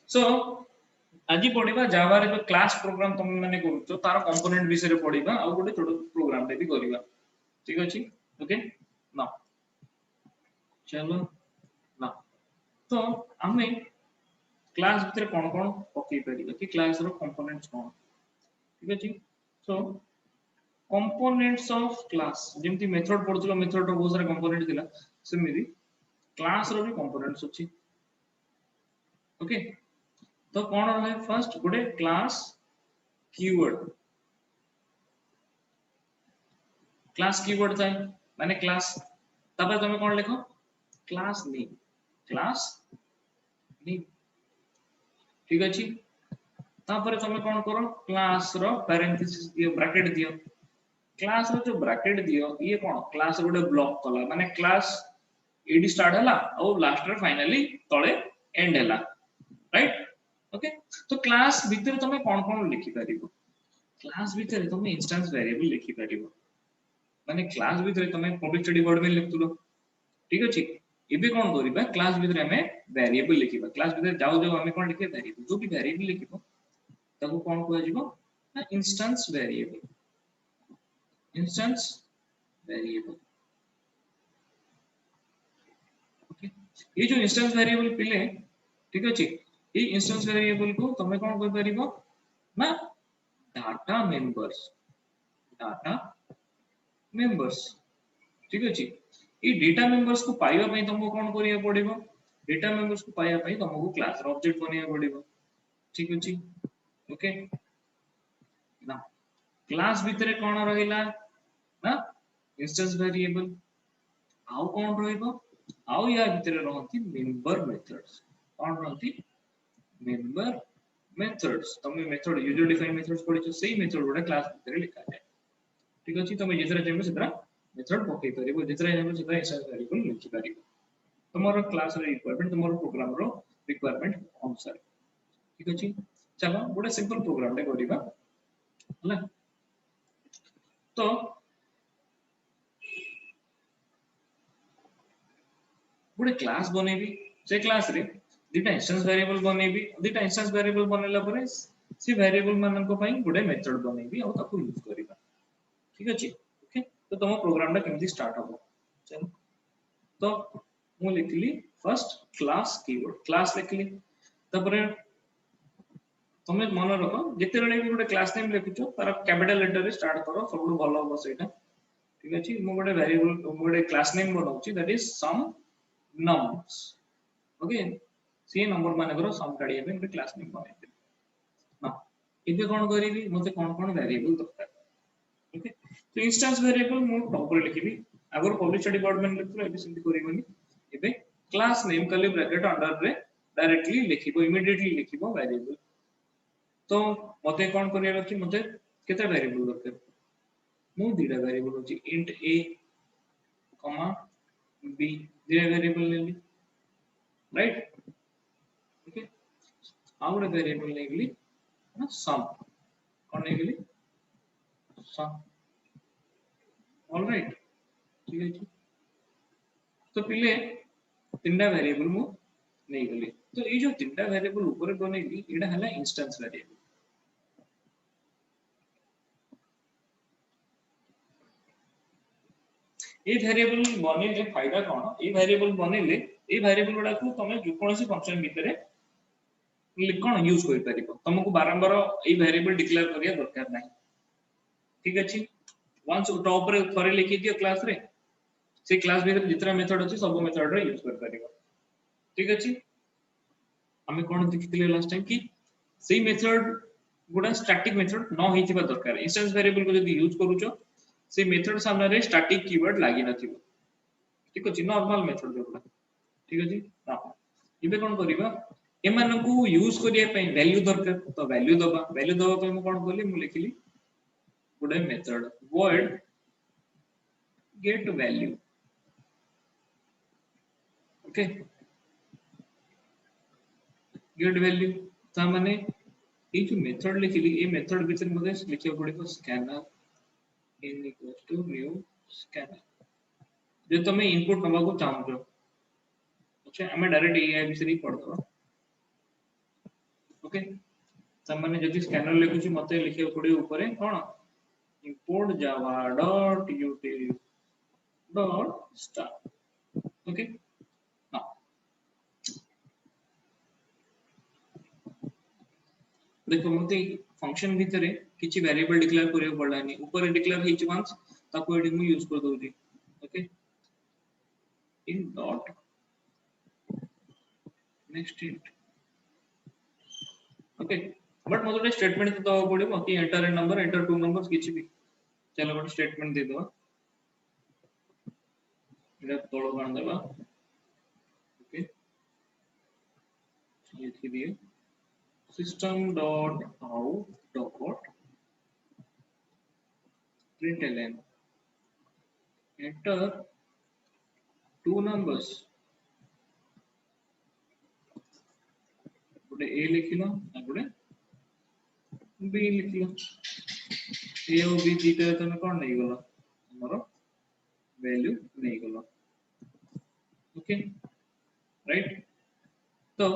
सो आज पढ़िबा जावा रे जो क्लास प्रोग्राम तुम माने करूछो तार कंपोनेंट विषय रे पढ़िबा आ गोटे छोटो प्रोग्राम रे भी करिबा ठीक अछि ओके ना चलो ना तो हमें क्लास भीतर कोन कोन पकई परिबा कि क्लास रो कंपोनेंट्स कोन ठीक अछि सो कंपोनेंट्स ऑफ क्लास जेमति मेथड पढुछलो मेथड रो बहुत सारा कंपोनेंट दिला सेमिति क्लास रो भी कंपोनेंट्स अछि ओके तो कौन रहे फर्स्ट गोटे क्लास कीवर्ड थाए माने क्लास तब तुम कौन लिखो क्लास नेम ठीक अछि तापर तुम कौन करो क्लास रो पैरेंथेसिस दियो ब्रैकेट दियो क्लास रो जो ब्रैकेट दियो ये कौन क्लास गोटे ब्लॉक कला माने क्लास एडी स्टार्ट हला और लास्ट रे फाइनली तळे एंड हला राइट ओके तो क्लास भीतर तुम कौन कौन लिखि परिबो क्लास भीतर तुम इंस्टेंस वेरिएबल लिखि परिबो माने क्लास भीतर तुम पब्लिक स्टडी वर्ड में लिखतुलो ठीक अछि एबे कोन करिबा क्लास भीतर हमें वेरिएबल लिखिबा क्लास भीतर जाउ जाउ हमें कोन लिखे वेरिएबल जो भी वेरिएबल लिखिबो ताको कोन कहै जिवो ना इंस्टेंस वेरिएबल ओके ये जो इंस्टेंस वेरिएबल पिले ठीक अछि ये इंस्टेंस वेरिएबल को तुम कोन कहि परिबो ना डाटा मेंबर्स ठीक अछि ये डेटा मेंबर्स को पाइबा पई तुमको कोन करिया पड़िबो डेटा मेंबर्स को पाइबा पई तुमको क्लास रो ऑब्जेक्ट बनिया पड़िबो ठीक अछि ओके ना क्लास भीतर कोन रहिला ना इंस्टेंस वेरिएबल आउ कोन रहिबो आउ या भीतर रहंती मेंबर मेथड्स कोन रहंती मेंबर मेथड्स तुम मेथड यूजर डिफाइन मेथड्स पढिछो सेही मेथड गोटा क्लास भीतर लिखा जाय ठीक अछि तुम जेतरा जेमे सेतरा मेथड पकई परिबो जेतरा जेमे सेतरा इंस्टेंस वेरिएबल लिखि परिबो तुम्हारा क्लास रे रिक्वायरमेंट तुम्हारा प्रोग्राम रो रिक्वायरमेंट अनुसार ठीक अछि चलो गोटे सिंपल प्रोग्राम रे करिबा हला तो गोटे क्लास बनेबी से क्लास रे दुटा इंस्टेंस वेरिएबल बनेबी दुटा इंस्टेंस वेरिएबल बनेला परे से वेरिएबल मानन को पई गोटे मेथड बनेबी और ताको यूज करिबा ठीक अछि ओके तो तुम प्रोग्राम टा केमती स्टार्ट हो चलो तो मु लिखली फर्स्ट क्लास कीवर्ड क्लास लिखली तबरे तुम मन रखो जिते बेले भी गोटे क्लास नेम लिखुछो तार कैपिटल लेटर रे स्टार्ट करो सब भलो हो सेटा ठीक अछि मु गोटे वेरिएबल गोटे क्लास नेम बनाउची that is sum nums okay सी नंबर माने करो सम काढिया पे गोटे क्लास नेम बनाइबे हां इबे कोन करिवि मते कोन वेरिएबल दरकार ओके तो इंस्टेंस वेरिएबल मु टॉप रे लिखिबी अगर पब्लिक स्टडी बोर्ड में लिखलो एबे सिंपली करिवनी एबे क्लास नेम कले ब्रैकेट अंडर रे डायरेक्टली लिखिबो इमीडिएटली लिखिबो वेरिएबल तो मते कोन करिया अछि मते केते वेरिएबल दरकार मु दिडा वेरिएबल अछि इंट a कॉमा b दिडा वेरिएबल लेली राइट ओके आउट वेरिएबल लेली ना सम कोन लेली सम ऑलराइट ठीक है तो पिले तीनटा वेरिएबल मु नहीं गली तो ये जो तीनटा वेरिएबल ऊपर बनेली एडा हला इंस्टेंस वेरिएबल ये वेरिएबल बनेले फायदा कोन ये वेरिएबल बनेले ये वेरिएबल गुडा को तमे जो कोनसी फंक्शन भीतर कोन यूज कर परिबो तुमको बारंबार ये वेरिएबल डिक्लेयर करिया दरकार नाही ठीक अछि वंस टॉप रे थरे लिखि दियो क्लास रे से क्लास भीतर जितना मेथड अछि सब मेथड रे यूज कर परिबो ठीक अछि हमें कोन देखिथिले लास्ट टाइम कि सेही मेथड गुडा स्टैटिक मेथड न होइथिबा दरकार इंस्टेंस वेरिएबल को जदी यूज करूचो से मेथड सामने रे स्टैटिक कीवर्ड लागि नथिबो ठीक अछि नॉर्मल मेथड जोगुडा ठीक अछि हां इबे कोन करिबा एमान को यूज करिया पई वैल्यू दरकार तो वैल्यू दबा पई मु कोन बोली मु लिखिली गुडा method void get value okay get value ता माने ये जो मेथड लिखिली ये मेथड भीतर मते लिखिया पड़िबो scanner n equals to new scanner जे तमे इनपुट नबा को चाहू अच्छा हमें डायरेक्ट एआई से ही पढ़ दो ओके सामान्य जदि स्कैनर लिखुची मते लिखे पड़े ऊपर कोन import java.util .start ओके हां देखो मते फंक्शन भितरे किछि वेरिएबल डिक्लेयर करियो पड़लानी ऊपर डिक्लेयर हिच वंस ताको एडी मु यूज कर doji okay in dot next int okay but मोटे स्टेटमेंट तो पड़ो कि enter a number enter two numbers किछि भी चलो गोटे स्टेटमेंट दे दो इधर तोड़ कर देबा ओके लिख दिए system dot out dot println enter two numbers गोटे a लिखिलो गोटे b लिखिलो a और b दीटा तने कोन नै गलो हमरो वैल्यू नै गलो ओके राइट तो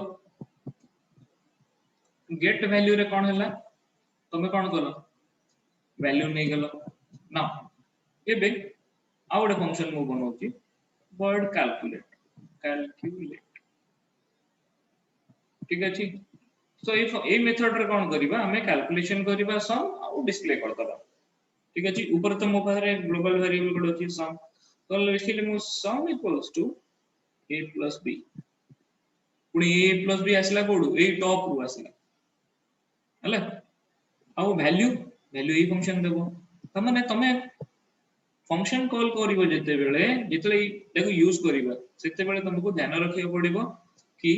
गेट वैल्यू रे कोन हला तमे कोन कलो वैल्यू नै गलो ना एबे आ गोटे फंक्शन मु बनौची वर्ड कैलकुलेट ठीक अछि सो ए मेथड रे कोन करबा हमें कैलकुलेशन करबा सम आ डिस्प्ले कर दबा ठीक अछि ऊपर तो मो पारे ग्लोबल वेरिएबल कोड अछि सम तो लिखिले मु sum equals to a plus b पुनी a plus b आसला कोडू ए टॉप रु आसला हला आ वैल्यू ए फंक्शन देबो त माने तमे फंक्शन कॉल करिवो जते बेले देखो यूज करिवो सेते बेले तुमको ध्यान रखियो पड़िबो कि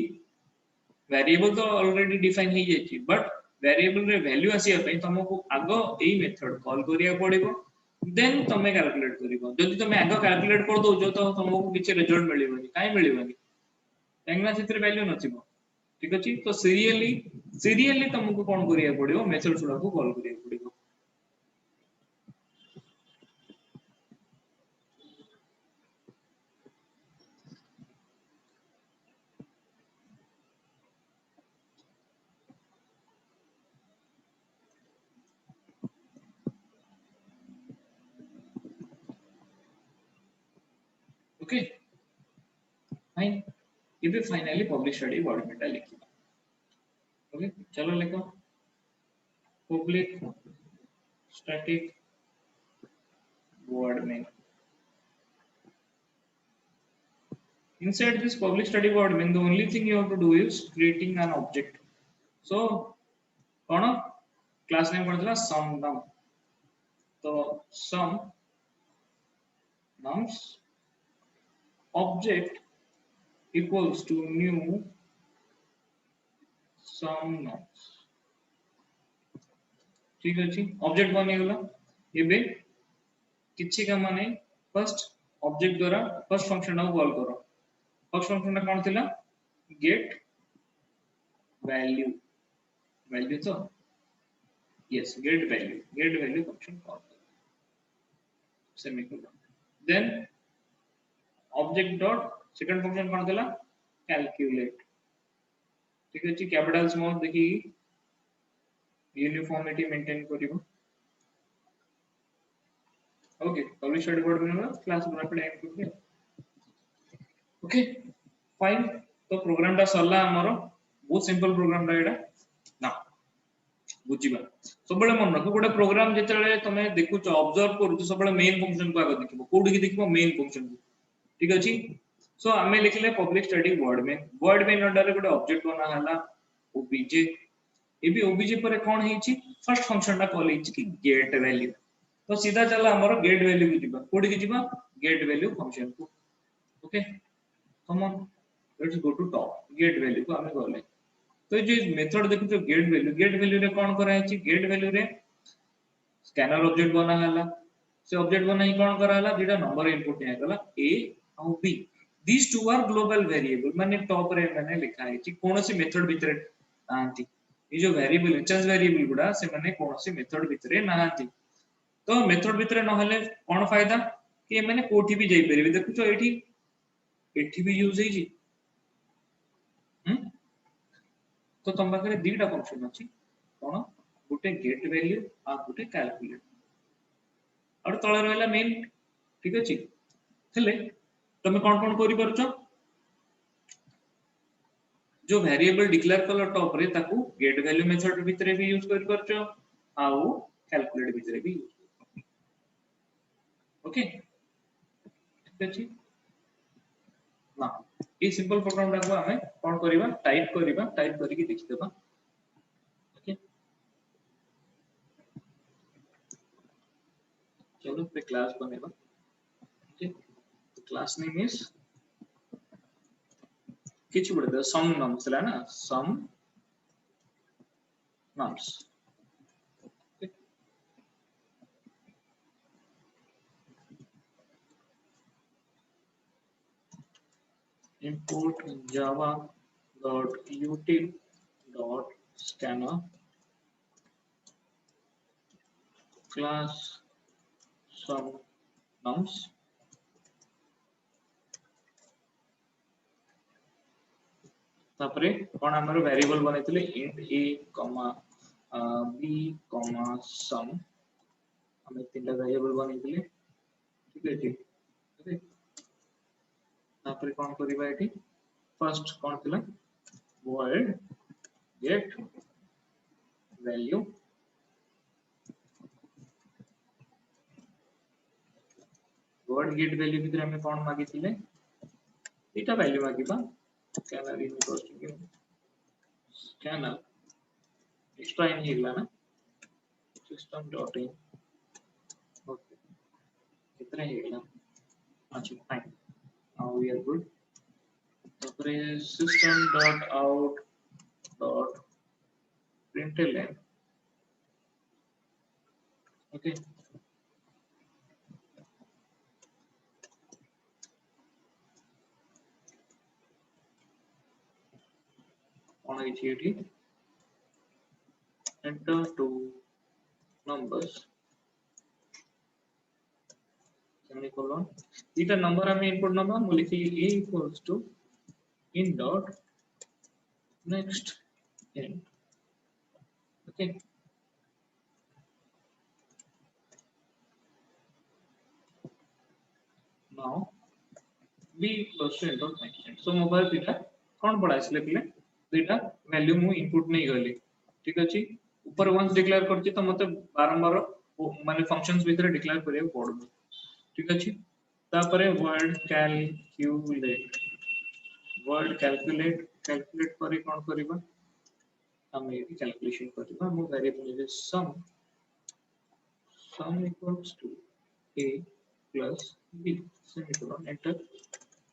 वेरिएबल तो ऑलरेडी डिफाइन हो जाई बट वेरिएबल रे वैल्यू आसी पे तुमको आगो एई मेथड कॉल करिया पड़िबो देन तमे कैलकुलेट करिवो जदि तमे आगो कैलकुलेट कर दो जो तो तुमको किछ रिजल्ट मिलिबोनी काई मिलिबोनी काईना सेतिर वैल्यू नथिबो ठीक अछि तो सीरियली तुमको कोन करिया पड़िबो मेथड सुडा को कॉल करिया पड़िबो ओके फाइन ये भी फाइनली पब्लिक स्टडी वर्ड में लिखिबा ओके चलो लिखो public static word main inside this public study word main the only thing you have to do is creating an object so kono class name kodala sum num तो sum nums object equals to new sum nums ठीक अछि object बनि गेला एबे किछि का माने first object द्वारा फर्स्ट फंक्शन को कॉल करो फर्स्ट फंक्शन का कोन थिला गेट वैल्यू तो yes get value function call semicolon then object dot second function कोन थिला कैलकुलेट ठीक अछि कैपिटल स्मॉल देखि यूनिफॉर्मिटी मेंटेन करिवो ओके पब्लिश स्टडी बोर्ड में क्लास पूरा पढ़े करके ओके फाइन तो प्रोग्राम टा सरला हमरो बहुत सिंपल प्रोग्राम टा एटा ना बुझिबा सबले मन रखो गोटे प्रोग्राम जेतेले तमे देखुछ ऑब्जर्व करू सबले मेन फंक्शन को आगे देखिबो कोड की देखिबो मेन फंक्शन को ठीक अछि सो हमें लिखले पब्लिक स्टडी वर्ड में अंडर रे गोटे ऑब्जेक्ट बना हला ओबीजे एबी ओबीजे पर कोन हेछि फर्स्ट फंक्शन टा कॉल हेछि कि गेट वैल्यू तो सीधा चला हमरो गेट वैल्यू को दिबा कोड की दिबा गेट वैल्यू फंक्शन को okay come on let's go to top get value को हमें गले तो ये मेथड देखो जो गेट वैल्यू रे कोन करा है गेट वैल्यू रे स्कैनर ऑब्जेक्ट बना हला से ऑब्जेक्ट बना ही कोन करा हला जेटा नंबर इनपुट है हला a और b these two are global variable माने टॉप रे माने लिखा है कोन सी मेथड भीतर आंती ये जो वेरिएबल इंस्टेंस वेरिएबल गुडा से माने कोन सी मेथड भीतर ना आंती तो मेथड भीतर न हले कोन फायदा कि माने कोठी भी जाई परिबे देखु तो एठी भी यूज है जी तो तुम पाखे दीटा फंक्शन अच्छी कौन गोटे गेट वैल्यू आ गोटे कैलकुलेट और तले रहा मेन ठीक अच्छे हेले तुम कौन कौन करि परछ जो वेरिएबल डिक्लेयर कल टॉप रे ताकू गेट वैल्यू मेथड भितर भी यूज कर परछ आउ कैलकुलेट भितर भी यूज ओके ठीक अच्छे ना ये सिंपल प्रोग्राम टाको हमें कौन करबा टाइप करके देखि देबा ओके चलो पे क्लास बनेबा ओके तो क्लास नेम इज किछ बडे सम नम्स ला ना sum nums import java.util.scanner class sum nums तापरे कोन हमर वेरिएबल बनेतले int a b sum हमें तीनटा वेरिएबल बनेतले ठीक है ठीक ओके तापरे कोन करबा एठी फर्स्ट कोन थिला void get value void get value भितर हमें कोन मागी थिले एटा value मागीबा scanner is equals to scanner extra in हिला ना system dot in okay कितना हिला अच्छा fine now we are good तापरे system dot out dot println okay on it enter two numbers semicolon इटा नंबर हमें इनपुट नंबर हम लिखी a equals to in dot next int okay now b equals to in dot next int so mobile पिला कौन पड़ा इसले पिले दुईटा value मु इनपुट नहीं गली ठीक अछि ऊपर वंस डिक्लेयर करछि तो मते बारंबार माने फंक्शंस भीतर डिक्लेयर करिया पड़बो ठीक अछि तापरे वर्ड कैलकुलेट करी कोन करबा हम ये कैलकुलेशन करबा मु variable is sum equals to a plus b semicolon enter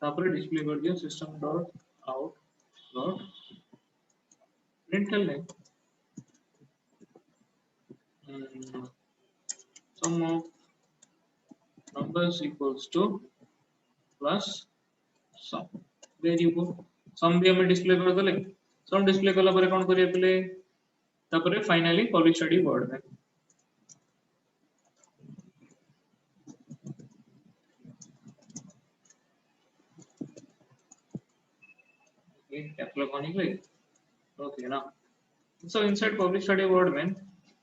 तापरे डिस्प्ले कर दियो system dot out dot println sum of numbers equals to plus sum there you go sum भी हमें डिस्प्ले कर दले sum डिस्प्ले कला परे कोन करिया पले तापरे फाइनली पब्लिक स्टडी वर्ड में ये कैप्चर करनी है ओके ना सो इनसाइड पब्लिक स्टडी वर्ड में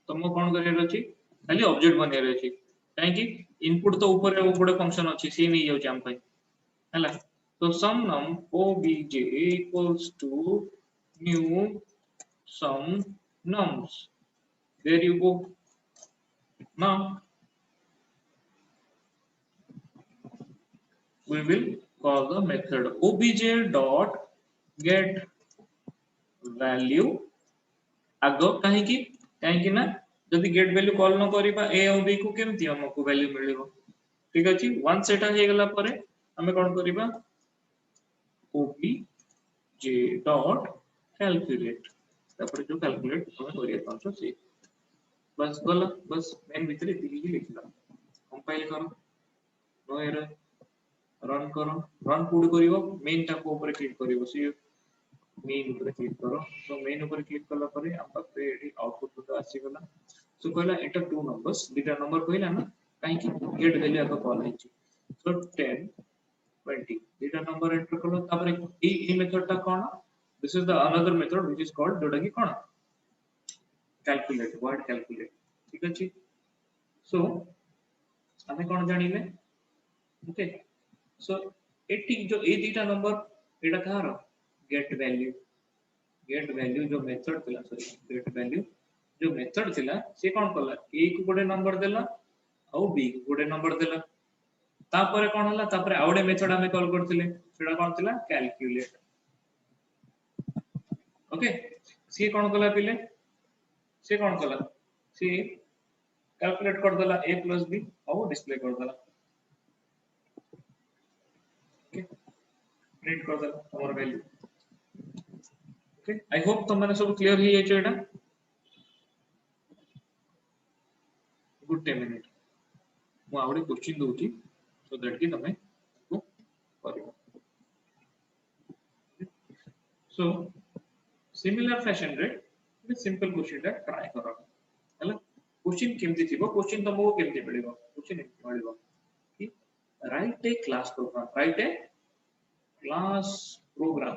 तुमको कोन करियर अछि खाली ऑब्जेक्ट बनेयर अछि काहे कि इनपुट तो ऊपर गोटे फंक्शन अछि सी नहीं जाउ हम पई हला तो sum num obj equals to new sum nums there you go now we will call the method obj dot get value आगो काहे कि ना जदि गेट वैल्यू कॉल न करिबा a और b को केमति हमको वैल्यू मिलिबो ठीक अछि वंस सेटा हे गेला परे हमें कोन करिबा obj dot calculate तापर जो कैलकुलेट हमें करिया पाछो से बस गला बस मेन भीतर इतनी ही लिखला कंपाइल करो नो एरर रन करो रन कोड करिवो मेन टाको ऊपर क्लिक करिवो सी मेन ऊपर क्लिक करो तो मेन ऊपर क्लिक करला परे हम पाखे एडी आउटपुट तो आसी गला सो कहला एंटर टू नंबर्स दुटा नंबर कहला ना काहे कि गेट वैल्यू आको कॉल हिची सो 10 20 दुटा नंबर एंटर करो तापर ए मेथड ता कोन this is the another method which is called जोटा कि कोन कैलकुलेट वर्ड कैलकुलेट ठीक अछि सो हमें कोन जानिले ओके सो एटी जो ए दीटा नंबर एटा कहार गेट वैल्यू जो मेथड थिला सॉरी गेट वैल्यू जो मेथड थिला से कोन करला ए को गोटे नंबर देला और बी को गोटे नंबर देला तापर कोन हला तापर आउडे मेथड हमें कॉल करथिले सेडा कोन थिला कैलकुलेट ओके सी कोन कला पिले से कोन कला सी कैलकुलेट कर देला a plus b और डिस्प्ले कर देला ओके प्रिंट कर देला हमर वैल्यू ओके आई होप तुम माने सब क्लियर ही एटा गुड 10 मिनिट मु आउडे क्वेश्चन दोची सो दैट कि तमे को करियो सो सिमिलर फैशन रे एक सिंपल क्वेश्चन टा ट्राई करो हला क्वेश्चन केमती थिबो क्वेश्चन तुमको केमती मिलिबो क्वेश्चन मिलिबो कि राइट ए क्लास प्रोग्राम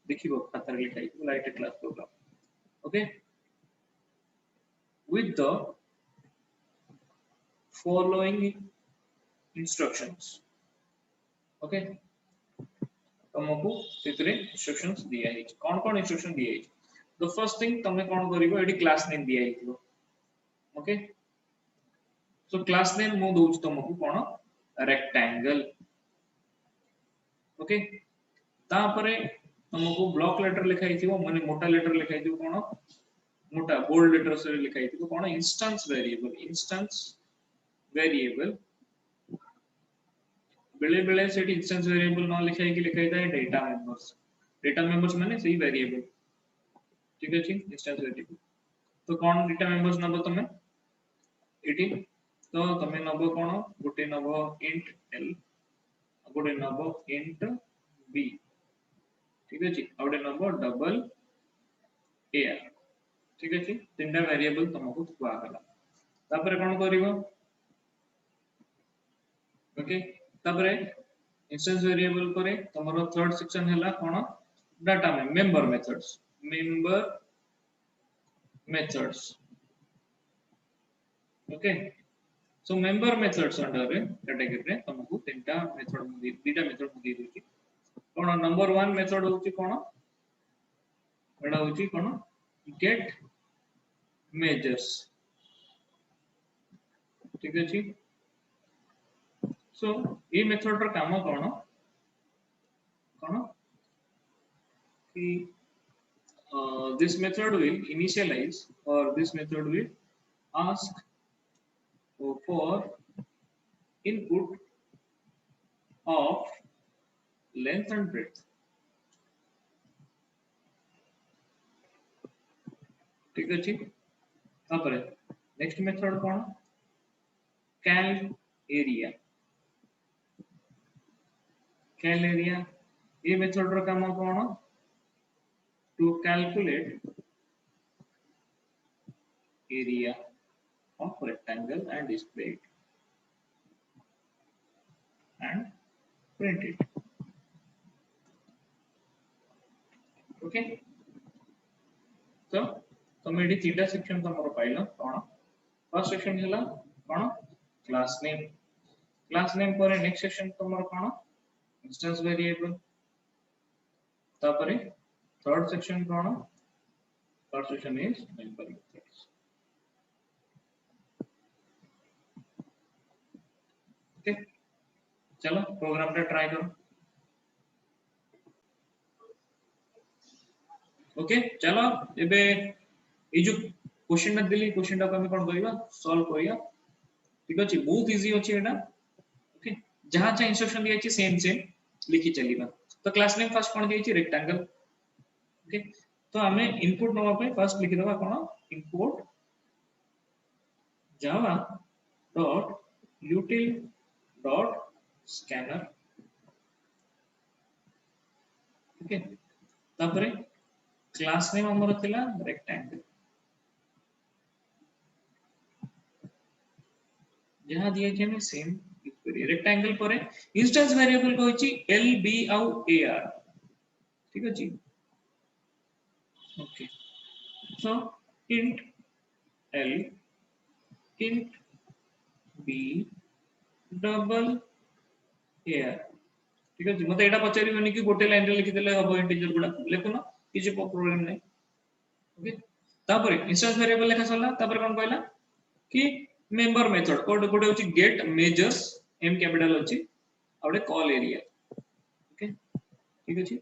देखिबो खाता रे लिखाई write a class program okay with the following instructions okay तुमको सेतरे इंस्ट्रक्शंस दिया है कौन इंस्ट्रक्शन दिया है द फर्स्ट थिंग तुमे कौन करिवो एडी क्लास नेम दिया है ओके सो क्लास नेम मो दोच तुमको कौन रेक्टेंगल ओके तापरे तुमको ब्लॉक लेटर लिखाई थी माने मोटा लेटर लिखाई थी कौन मोटा बोल्ड लेटर से लिखाई थी कौन इंस्टेंस वेरिएबल बेले बेले सेट इंस्टेंस वेरिएबल न लिखाई कि लिखाई था डेटा मेंबर्स माने सही वेरिएबल ठीक है इंस्टेंस वेरिएबल तो कौन डेटा मेंबर्स नबो तमे एटी तो तमे नबो कौन गोटे नबो इंट l गोटे नबो इंट b ठीक है आउटे नबो डबल ar ठीक है तीनटा वेरिएबल तुमको खुआ गला तापर कौन करिवो ओके तापर इंस्टेंस वेरिएबल करे तमरो थर्ड सेक्शन हैला कोन डाटा में member methods okay so member methods under category रे तुमको तीनटा मेथड दीटा मेथड दी दोची कोन नंबर 1 मेथड होची कोन एडा होची कोन गेट मेजर्स ठीक है सो ये मेथड र काम कोन कि this method will initialize or this method will ask for input of length and breadth ठीक है तापर नेक्स्ट मेथड कोन cal area ये मेथड रो काम कोन to calculate area of rectangle and display it and print it okay so तुम AD तीनटा section तमरो pilo कोन first section हैला कोन class name पर next section तमरो कोन instance variable तापरे third section cone third section is member methods okay चलो programme टा try करो okay चलो एबे ए जो क्वेश्चन ना दिली क्वेश्चन टा हमें कोन करिवा सॉल्व करिया ठीक अछि बहुत इजी अछि एटा ओके जहां जहां इंस्ट्रक्शन दिया अछि सेम लिखि चलीबा तो क्लास नेम फर्स्ट कोन दिया अछि रेक्टेंगल ओके तो हमें इनपुट नवा पे फर्स्ट लिखि दबा कोन input java dot util dot scanner okay तापरे क्लास नेम हमर थिला रेक्टेंगल जहां दिया कि हमें सेम रेक्टेंगल पर इंस्टेंस वेरिएबल को होची l b और ar ठीक अछि okay so int l int b double area ठीक अछि मते एटा पचारिबनी कि गोटे लाइन रे लिखि देले हबो इंटीजर गुडा लेखुना किछि प्रॉब्लम नै ओके तापर इंस्टेंस वेरिएबल लेखा सरला तापर कोन कहला कि मेंबर मेथड कोड गोटे होची गेट मेजर्स m कैपिटल अछि आउडे कॉल एरिया ओके ठीक अछि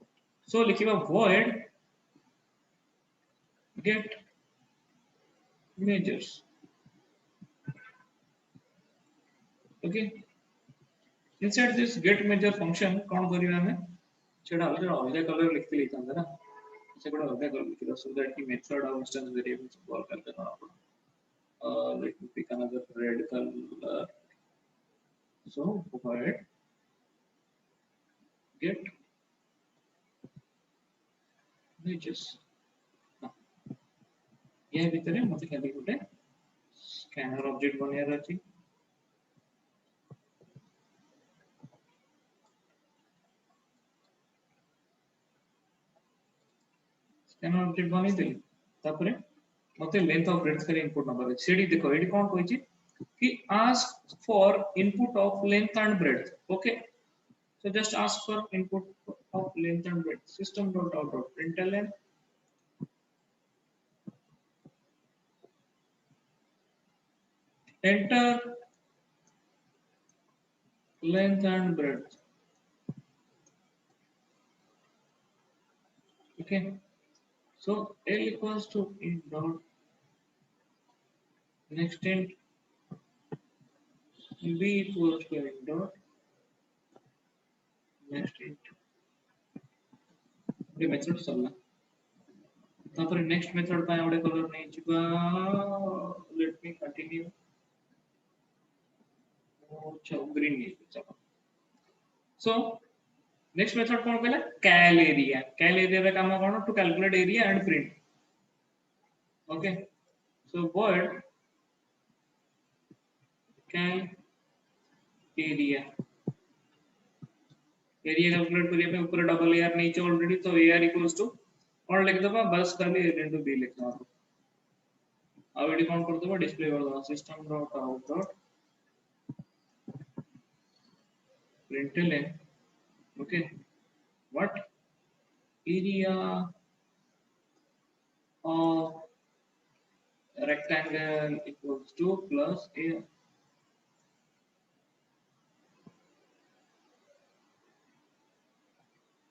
सो लिखिबा void get measures okay inside this get measure function कौन करिवा हमें सेटा अलग कलर लिखते लिखता ना सेटा अलग कलर लिखिदा so that the method of instance variables call करते ना अपन let me pick another red color so void get measures ये भीतर मते खाली गोटे स्कैनर ऑब्जेक्ट बनियार अछि स्कैनर ऑब्जेक्ट बनि देली तापरे मते लेंथ ऑफ ब्रेड्थ करे इनपुट नंबर है सेडी देखो एडी कोन कहै कि ask for input of length and breadth okay so just ask for input of length and breadth system dot out dot println enter length and breadth okay so l equals to int dot next int b equals to int dot next int ये method सरला तापर next method पाए ओडे colour नै जिबा let me continue अच्छा green नहीं चलो so next method कौन कहला cal area रे काम कौन to calculate area and print okay so void cal area calculate करिया पे ऊपर डबल एआर नीचे ऑलरेडी तो एआर इक्वल्स टू कौन लिख दबा बस खाली a into b लिखना हो अब एडी कौन कर दबा डिस्प्ले कर दबा system dot out dot println okay what area of rectangle equals to plus a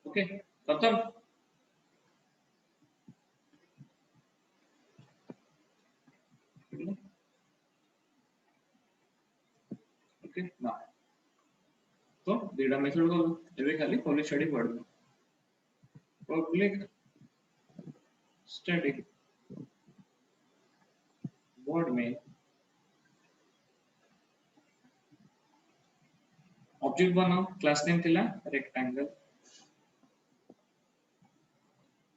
okay खत्म okay now तो डेटा मेथड को एबे खाली public static word public static word में ऑब्जेक्ट बनाओ क्लास नेम थिला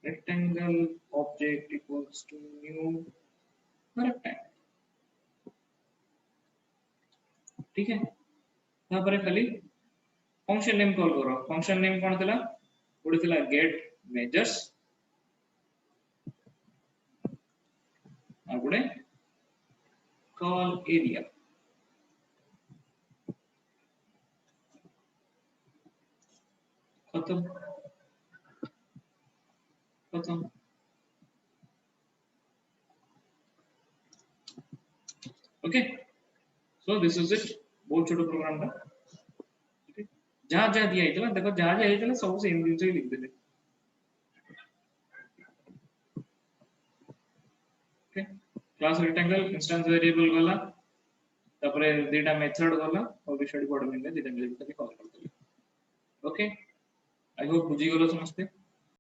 rectangle object equals to new rectangle ठीक है यहाँ पर खाली फंक्शन नेम कॉल करो फंक्शन नेम कौन थिला ओडी थिला गेट मेजर्स आगुडे कॉल एरिया खत्म खत्म okay so this is it बहुत छोटो प्रोग्राम था जहाँ जहाँ दिया इतना देखो जहाँ जहाँ इतना सब सेम दिन से ही लिख देते okay class rectangle instance variable वाला तापरे डेटा मेथड वाला और विषय कोड में डेटा मेथड कॉल करते ओके आई होप बुझी गलो समझते